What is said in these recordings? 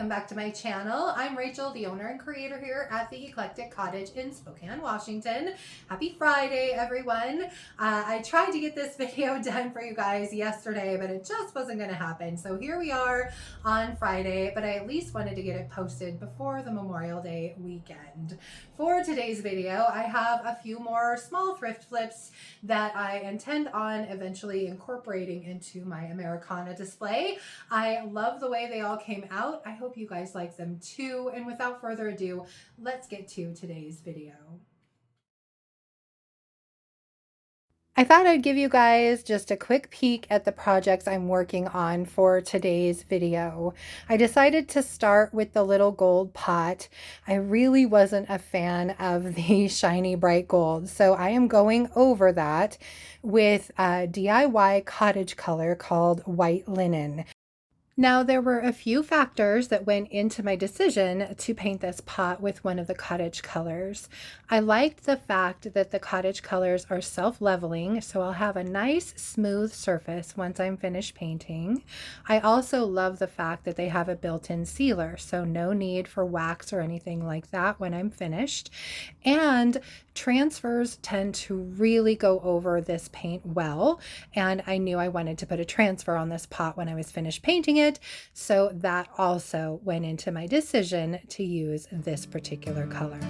welcome back to my channel. I'm Rachel, the owner and creator here at the Eclectic Cottage in Spokane, Washington. Happy Friday, everyone. I tried to get this video done for you guys yesterday, but it just wasn't going to happen. So here we are on Friday, but I at least wanted to get it posted before the Memorial Day weekend. For today's video, I have a few more small thrift flips that I intend on eventually incorporating into my Americana display. I love the way they all came out. I hope you guys like them too. And without further ado, let's get to today's video. I thought I'd give you guys just a quick peek at the projects I'm working on for today's video. I decided to start with the little gold pot. I really wasn't a fan of the shiny bright gold, so I am going over that with a DIY cottage color called white linen. Now, there were a few factors that went into my decision to paint this pot with one of the cottage colors. I liked the fact that the cottage colors are self-leveling, so I'll have a nice smooth surface once I'm finished painting. I also love the fact that they have a built-in sealer, so no need for wax or anything like that when I'm finished. And transfers tend to really go over this paint well, and I knew I wanted to put a transfer on this pot when I was finished painting it, so that also went into my decision to use this particular color.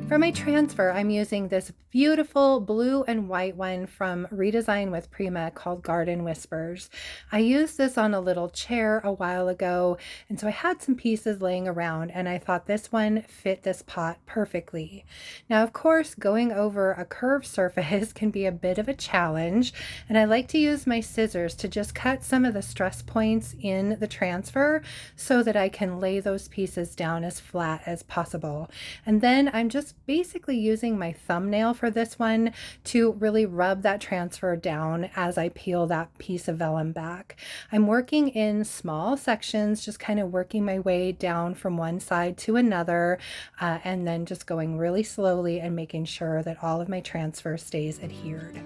For my transfer, I'm using this beautiful blue and white one from Redesign with Prima called Garden Whispers. I used this on a little chair a while ago, and so I had some pieces laying around, and I thought this one fit this pot perfectly. Now, of course, going over a curved surface can be a bit of a challenge, and I like to use my scissors to just cut some of the stress points in the transfer so that I can lay those pieces down as flat as possible. And then I'm just basically using my thumbnail for this one to really rub that transfer down as I peel that piece of vellum back. I'm working in small sections, just kind of working my way down from one side to another, and then just going really slowly and making sure that all of my transfer stays adhered.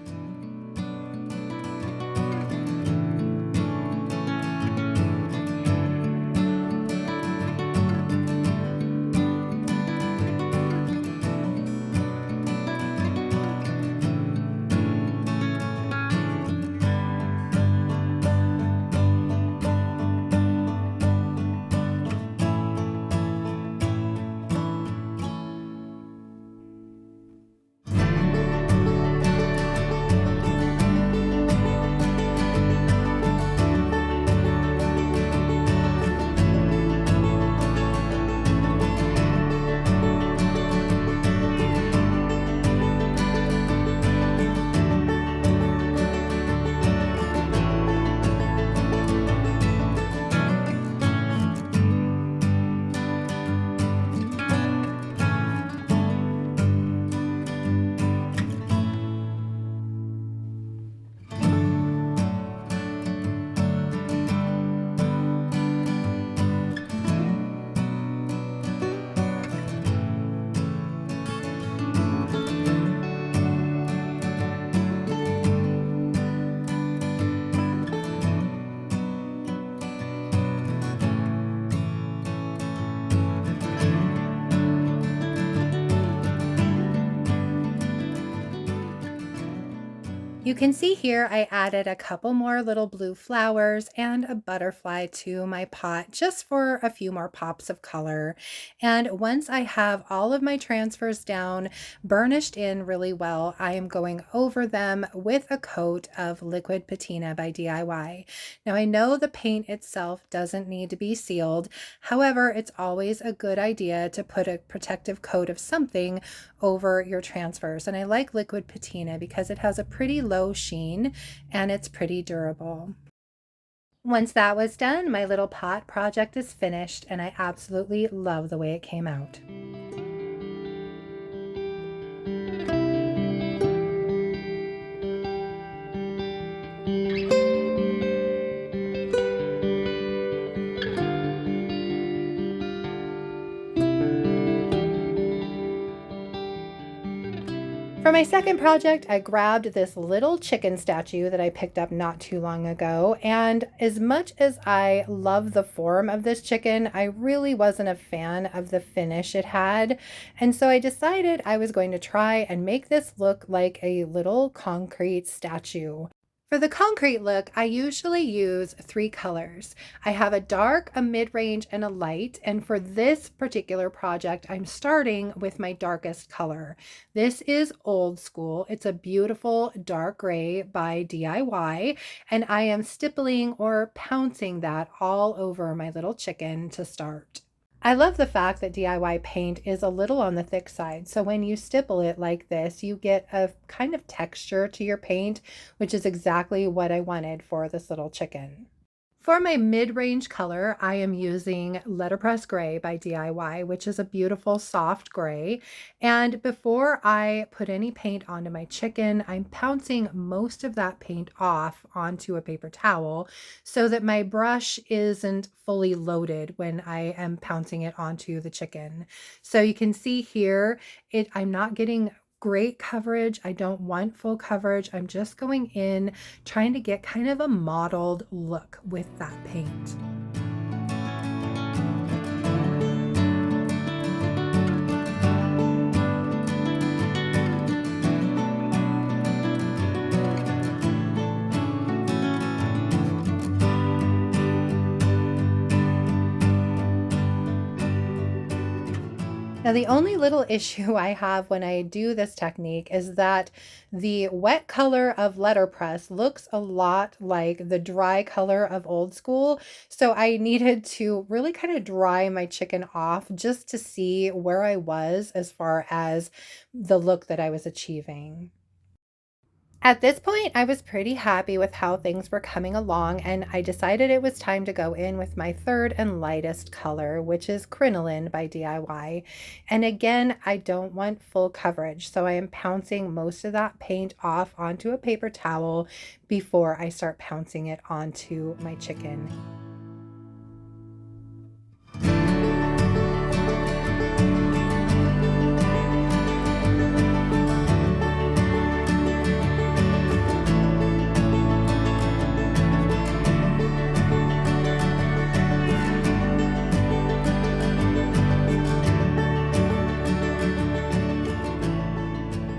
You can see here I added a couple more little blue flowers and a butterfly to my pot just for a few more pops of color. And once I have all of my transfers down, burnished in really well, I am going over them with a coat of liquid patina by DIY. Now I know the paint itself doesn't need to be sealed. However, it's always a good idea to put a protective coat of something over your transfers. And I like liquid patina because it has a pretty low sheen and it's pretty durable. Once that was done, my little pot project is finished and I absolutely love the way it came out. For my second project, I grabbed this little chicken statue that I picked up not too long ago. And as much as I love the form of this chicken, I really wasn't a fan of the finish it had. And so I decided I was going to try and make this look like a little concrete statue. For the concrete look, I usually use three colors. I have a dark, a mid-range, and a light. And for this particular project, I'm starting with my darkest color. This is Old School. It's a beautiful dark gray by DIY, and I am stippling or pouncing that all over my little chicken to start. I love the fact that DIY paint is a little on the thick side. So when you stipple it like this, you get a kind of texture to your paint, which is exactly what I wanted for this little chicken. For my mid-range color, I am using Letterpress Gray by DIY, which is a beautiful soft gray. And before I put any paint onto my chicken, I'm pouncing most of that paint off onto a paper towel so that my brush isn't fully loaded when I am pouncing it onto the chicken. So you can see here, I'm not getting great coverage. I don't want full coverage. I'm just going in, trying to get kind of a mottled look with that paint. Now, the only little issue I have when I do this technique is that the wet color of letterpress looks a lot like the dry color of Old School. So I needed to really kind of dry my chicken off just to see where I was as far as the look that I was achieving. At this point, I was pretty happy with how things were coming along, and I decided it was time to go in with my third and lightest color, which is Crinoline by DIY. And again, I don't want full coverage, so I am pouncing most of that paint off onto a paper towel before I start pouncing it onto my chicken.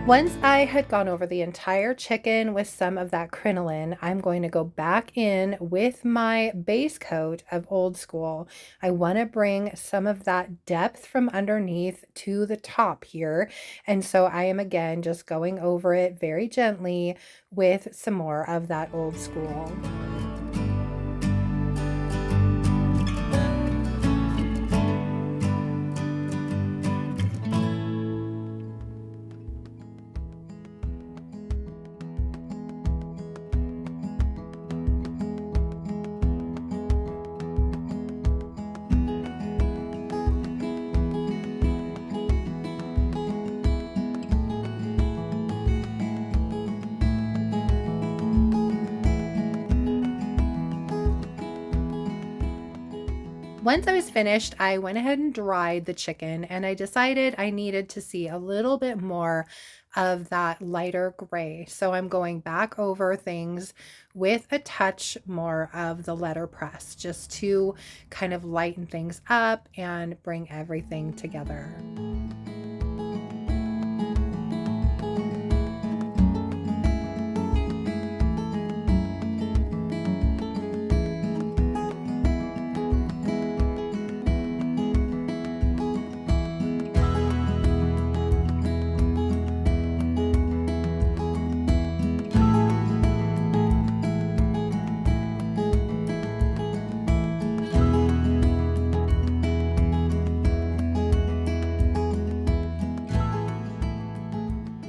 Once I had gone over the entire chicken with some of that crinoline, I'm going to go back in with my base coat of Old School. I want to bring some of that depth from underneath to the top here. And so I am again just going over it very gently with some more of that Old School. Once I was finished, I went ahead and dried the chicken, and I decided I needed to see a little bit more of that lighter gray. So I'm going back over things with a touch more of the letterpress just to kind of lighten things up and bring everything together.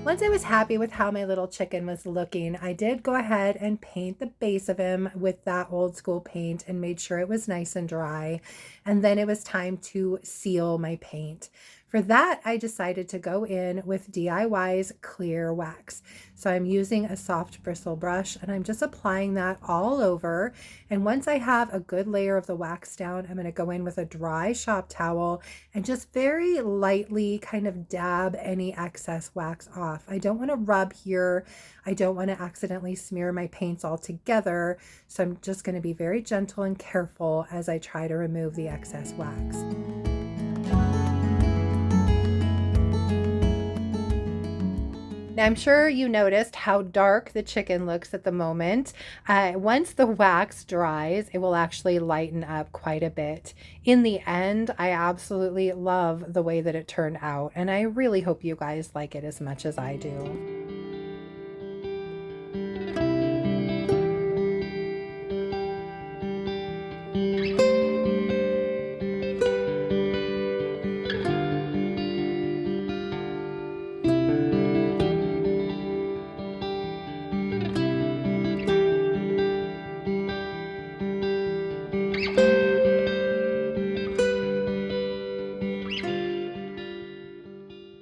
Once I was happy with how my little chicken was looking, I did go ahead and paint the base of him with that Old School paint and made sure it was nice and dry. And then it was time to seal my paint. For that, I decided to go in with DIY's clear wax. So I'm using a soft bristle brush and I'm just applying that all over. And once I have a good layer of the wax down, I'm going to go in with a dry shop towel and just very lightly kind of dab any excess wax off. I don't want to rub here. I don't want to accidentally smear my paints all together. So I'm just going to be very gentle and careful as I try to remove the excess wax. Now, I'm sure you noticed how dark the chicken looks at the moment. Once the wax dries, it will actually lighten up quite a bit. In the end, I absolutely love the way that it turned out, and I really hope you guys like it as much as I do.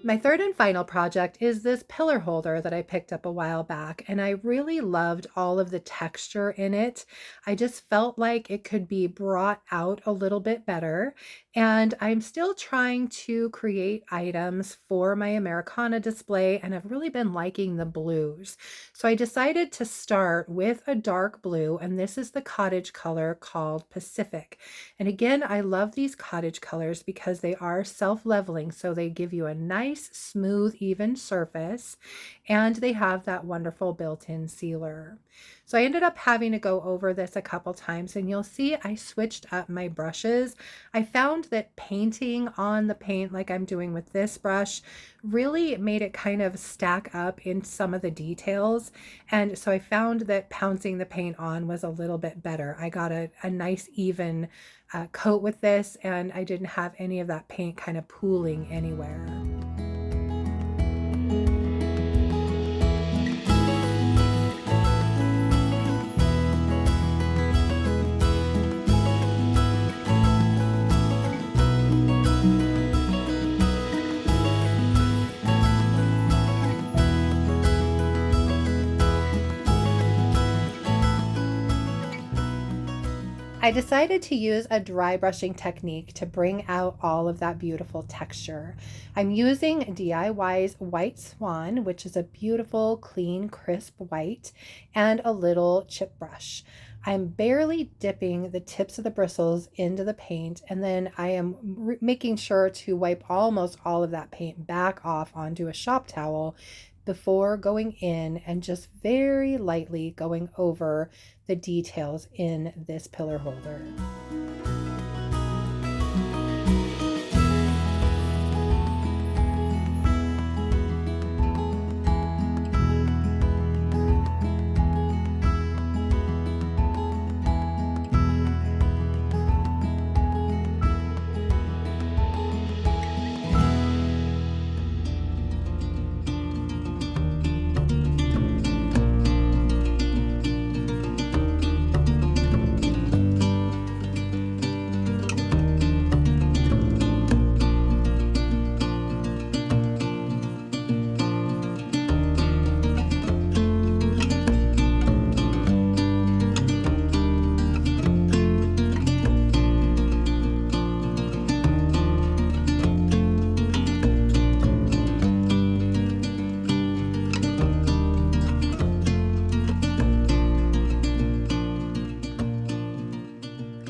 My third and final project is this pillar holder that I picked up a while back, and I really loved all of the texture in it. I just felt like it could be brought out a little bit better, and I'm still trying to create items for my Americana display, and I've really been liking the blues. So I decided to start with a dark blue, and this is the Cottage color called Pacific. And again, I love these Cottage colors because they are self-leveling, so they give you a nice, smooth, even surface, and they have that wonderful built-in sealer. So I ended up having to go over this a couple times, and you'll see I switched up my brushes. I found that painting on the paint like I'm doing with this brush really made it kind of stack up in some of the details, and so I found that pouncing the paint on was a little bit better. I got a nice even coat with this, and I didn't have any of that paint kind of pooling anywhere. I decided to use a dry brushing technique to bring out all of that beautiful texture. I'm using DIY's White Swan, which is a beautiful, clean, crisp white, and a little chip brush. I'm barely dipping the tips of the bristles into the paint, and then I am making sure to wipe almost all of that paint back off onto a shop towel before going in and just very lightly going over the details in this pillar holder.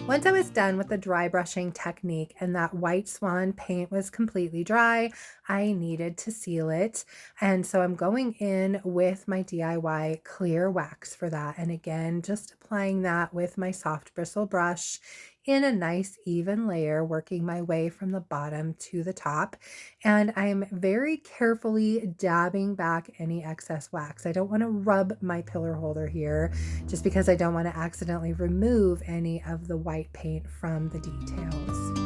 Once I was done with the dry brushing technique and that White Swan paint was completely dry, I needed to seal it. And so I'm going in with my DIY clear wax for that. And again, just applying that with my soft bristle brush in a nice even layer, working my way from the bottom to the top. And I'm very carefully dabbing back any excess wax. I don't want to rub my pillar holder here just because I don't want to accidentally remove any of the white paint from the details.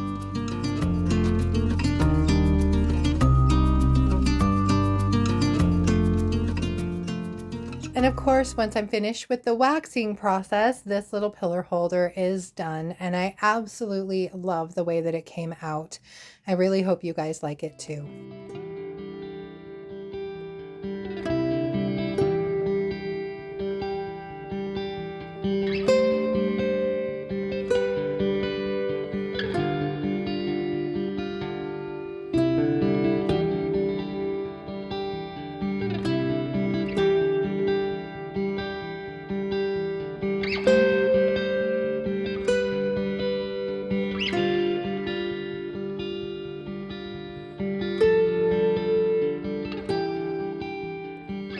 And And of course, once I'm finished with the waxing process, this little pillar holder is done, and I absolutely love the way that it came out. I really hope you guys like it too.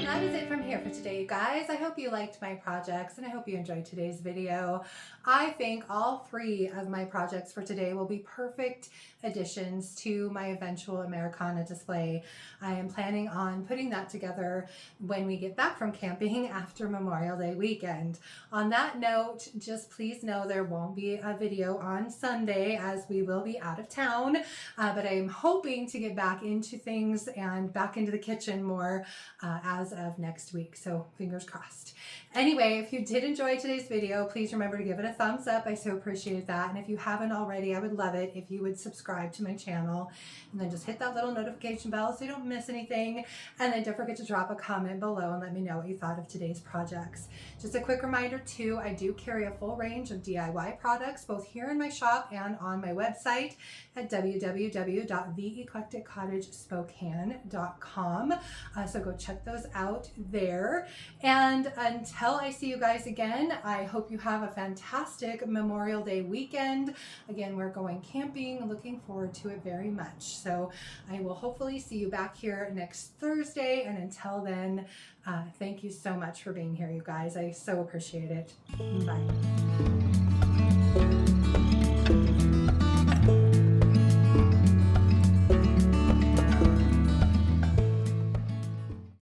That is it from here for today, you guys. I hope you liked my projects and I hope you enjoyed today's video. I think all 3 of my projects for today will be perfect additions to my eventual Americana display. I am planning on putting that together when we get back from camping after Memorial Day weekend. On that note, just please know there won't be a video on Sunday as we will be out of town, but I'm hoping to get back into things and back into the kitchen more as of next week, so fingers crossed. Anyway, if you did enjoy today's video, please remember to give it a thumbs up. I so appreciate that. And if you haven't already, I would love it if you would subscribe to my channel and then just hit that little notification bell so you don't miss anything. And then don't forget to drop a comment below and let me know what you thought of today's projects. Just a quick reminder too, I do carry a full range of DIY products both here in my shop and on my website at www.theeclecticcottagespokane.com. So go check those out there. And until I see you guys again, I hope you have a fantastic Memorial Day weekend. Again, we're going camping, looking forward to it very much. So I will hopefully see you back here next Thursday. And until then, thank you so much for being here, you guys. I so appreciate it. Bye.